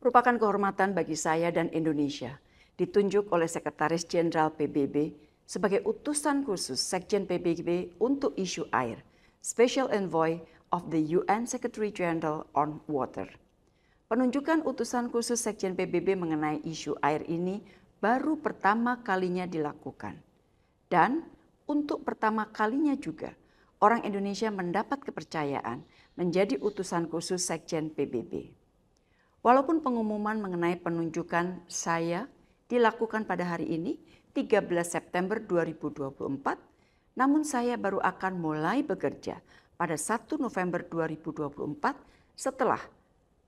Merupakan kehormatan bagi saya dan Indonesia ditunjuk oleh Sekretaris Jenderal PBB sebagai utusan khusus Sekjen PBB untuk isu air, Special Envoy of the UN Secretary General on Water. Penunjukan utusan khusus Sekjen PBB mengenai isu air ini baru pertama kalinya dilakukan. Dan untuk pertama kalinya juga, orang Indonesia mendapat kepercayaan menjadi utusan khusus Sekjen PBB. Walaupun pengumuman mengenai penunjukan saya dilakukan pada hari ini, 13 September 2024, namun saya baru akan mulai bekerja pada 1 November 2024 setelah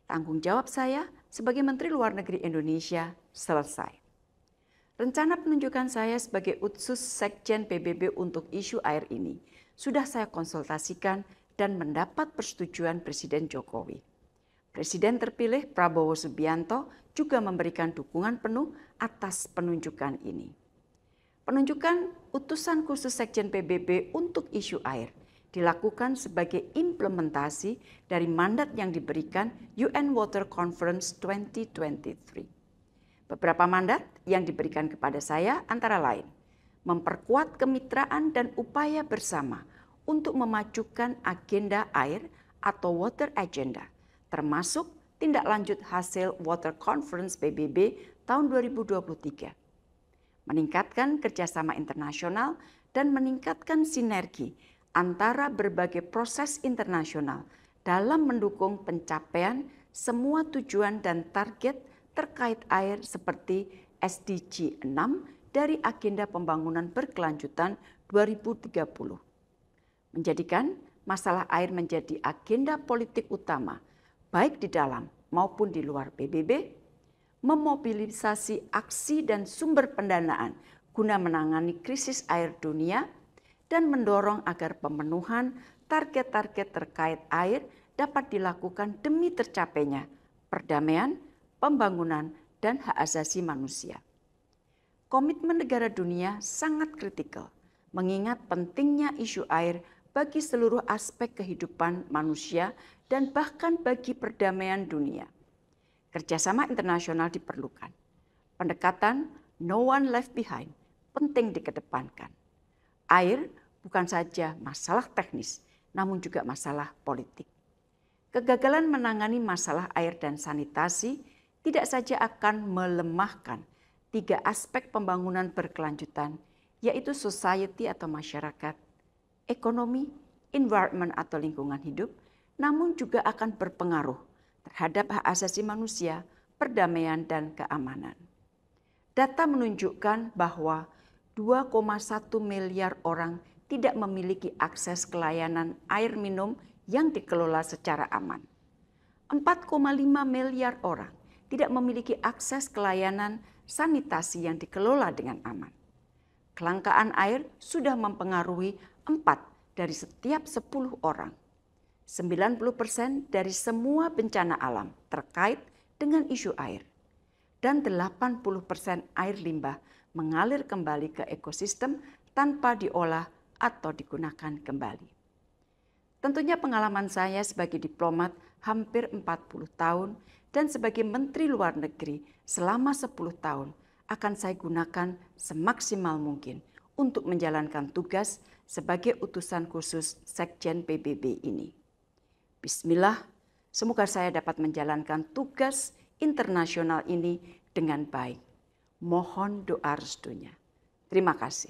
tanggung jawab saya sebagai Menteri Luar Negeri Indonesia selesai. Rencana penunjukan saya sebagai utusan Sekjen PBB untuk isu air ini sudah saya konsultasikan dan mendapat persetujuan Presiden Jokowi. Presiden terpilih Prabowo Subianto juga memberikan dukungan penuh atas penunjukan ini. Penunjukan utusan khusus Sekjen PBB untuk isu air dilakukan sebagai implementasi dari mandat yang diberikan UN Water Conference 2023. Beberapa mandat yang diberikan kepada saya antara lain, memperkuat kemitraan dan upaya bersama untuk memajukan agenda air atau water agenda, termasuk tindak lanjut hasil Water Conference PBB tahun 2023. Meningkatkan kerjasama internasional dan meningkatkan sinergi antara berbagai proses internasional dalam mendukung pencapaian semua tujuan dan target terkait air seperti SDG 6 dari Agenda Pembangunan Berkelanjutan 2030. Menjadikan masalah air menjadi agenda politik utama baik di dalam maupun di luar PBB, memobilisasi aksi dan sumber pendanaan guna menangani krisis air dunia, dan mendorong agar pemenuhan target-target terkait air dapat dilakukan demi tercapainya perdamaian, pembangunan, dan hak asasi manusia. Komitmen negara dunia sangat kritikal, mengingat pentingnya isu air bagi seluruh aspek kehidupan manusia dan bahkan bagi perdamaian dunia. Kerjasama internasional diperlukan. Pendekatan no one left behind penting dikedepankan. Air bukan saja masalah teknis, namun juga masalah politik. Kegagalan menangani masalah air dan sanitasi tidak saja akan melemahkan 3 aspek pembangunan berkelanjutan, yaitu society atau masyarakat, ekonomi, environment atau lingkungan hidup, namun juga akan berpengaruh terhadap hak asasi manusia, perdamaian, dan keamanan. Data menunjukkan bahwa 2,1 miliar orang tidak memiliki akses ke layanan air minum yang dikelola secara aman. 4,5 miliar orang tidak memiliki akses ke layanan sanitasi yang dikelola dengan aman. Kelangkaan air sudah mempengaruhi 4 dari setiap 10 orang. 90% dari semua bencana alam terkait dengan isu air. Dan 80% air limbah mengalir kembali ke ekosistem tanpa diolah atau digunakan kembali. Tentunya pengalaman saya sebagai diplomat hampir 40 tahun dan sebagai Menteri Luar Negeri selama 10 tahun akan saya gunakan semaksimal mungkin untuk menjalankan tugas sebagai utusan khusus Sekjen PBB ini. Bismillah, semoga saya dapat menjalankan tugas internasional ini dengan baik. Mohon doa restunya. Terima kasih.